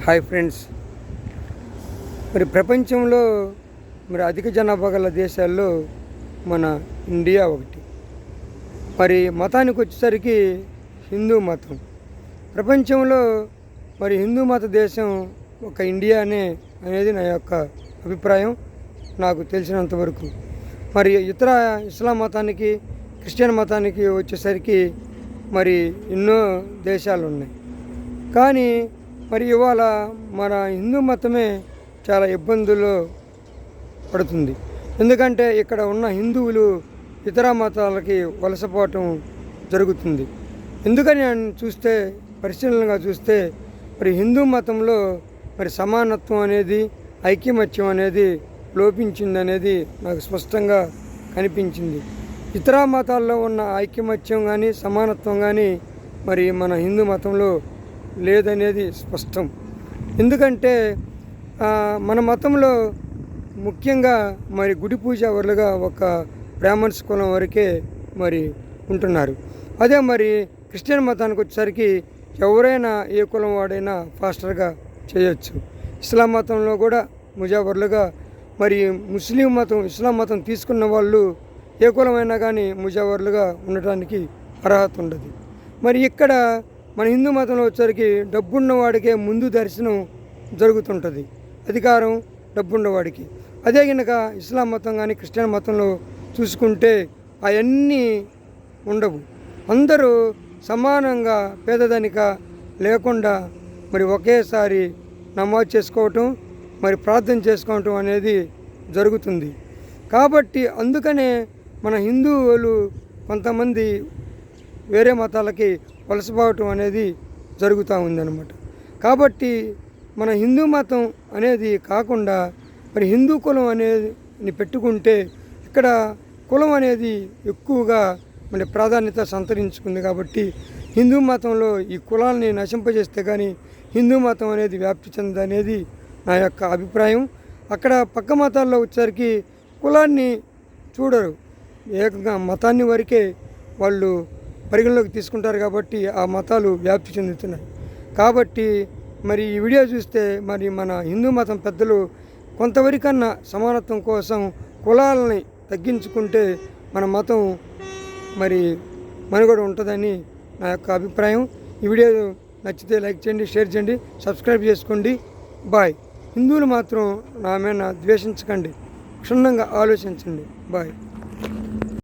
Hi friends, మరి ప్రపంచంలో మరి అధిక జనాభా గల దేశాల్లో మన ఇండియా ఒకటి. మరి మతానికి వచ్చేసరికి హిందూ మతం. ప్రపంచంలో మరి హిందూ మత దేశం ఒక ఇండియానే అనేది నా యొక్క అభిప్రాయం, నాకు తెలిసినంతవరకు. మరి ఇతర ఇస్లాం మతానికి, క్రిస్టియన్ మతానికి వచ్చేసరికి మరి ఎన్నో దేశాలు ఉన్నాయి. కానీ మరి ఇవాళ మన హిందూ మతమే చాలా ఇబ్బందుల్లో పడుతుంది. ఎందుకంటే ఇక్కడ ఉన్న హిందువులు ఇతర మతాలకి వలసపోవటం జరుగుతుంది. ఎందుకని చూస్తే, పరిశీలనగా చూస్తే మరి హిందూ మతంలో మరి సమానత్వం అనేది, ఐకమత్యం అనేది లోపించిందనేది నాకు స్పష్టంగా కనిపించింది. ఇతర మతాల్లో ఉన్న ఐకమత్యం కానీ, సమానత్వం కానీ మరి మన హిందూ మతంలో లేదనేది స్పష్టం. ఎందుకంటే మన మతంలో ముఖ్యంగా మరి గుడి పూజ వరలుగా ఒక బ్రాహ్మణ్స్ కులం వరకే మరి ఉంటున్నారు. అదే మరి క్రిస్టియన్ మతానికి వచ్చేసరికి ఎవరైనా ఏ కులం వాడైనా ఫాస్టర్గా చేయొచ్చు. ఇస్లాం మతంలో కూడా ముజావర్లుగా, మరి ముస్లిం మతం, ఇస్లాం మతం తీసుకున్న వాళ్ళు ఏ కులమైనా కానీ ముజావర్లుగా ఉండటానికి అర్హత ఉండదు. మరి ఇక్కడ మన హిందూ మతంలో వచ్చేసరికి డబ్బున్నవాడికే ముందు దర్శనం జరుగుతుంటుంది, అధికారం డబ్బున్నవాడికి. అదే కనుక ఇస్లాం మతం కానీ క్రిస్టియన్ మతంలో చూసుకుంటే అవన్నీ ఉండవు. అందరూ సమానంగా పేదదనిక లేకుండా మరి ఒకేసారి నమాజ్ చేసుకోవటం, మరి ప్రార్థన చేసుకోవటం అనేది జరుగుతుంది. కాబట్టి అందుకనే మన హిందువులు కొంతమంది వేరే మతాలకి వలసపోవటం అనేది జరుగుతూ ఉందన్నమాట. కాబట్టి మన హిందూ మతం అనేది కాకుండా మరి హిందూ కులం అనేది పెట్టుకుంటే ఇక్కడ కులం అనేది ఎక్కువగా మరి ప్రాధాన్యత సంతరించుకుంది. కాబట్టి హిందూ మతంలో ఈ కులాన్ని నశింపజేస్తే కానీ హిందూ మతం అనేది వ్యాప్తి చెందదనేది నా యొక్క అభిప్రాయం. అక్కడ పక్క మతాల్లో వచ్చేసరికి కులాన్ని చూడరు, ఏకంగా మతాన్ని వరకే వాళ్ళు పరిగణలోకి తీసుకుంటారు. కాబట్టి ఆ మతాలు వ్యాప్తి చెందుతున్నాయి. కాబట్టి మరి ఈ వీడియో చూస్తే మరి మన హిందూ మతం పెద్దలు కొంతవరకన్నా సమానత్వం కోసం కులాలని తగ్గించుకుంటే మన మతం మరి మనుగడ ఉంటుందని నా యొక్క అభిప్రాయం. ఈ వీడియో నచ్చితే లైక్ చేయండి, షేర్ చేయండి, సబ్స్క్రైబ్ చేసుకోండి. బాయ్. హిందువులు మాత్రం నా మీద ద్వేషించకండి, క్షుణ్ణంగా ఆలోచించండి. బాయ్.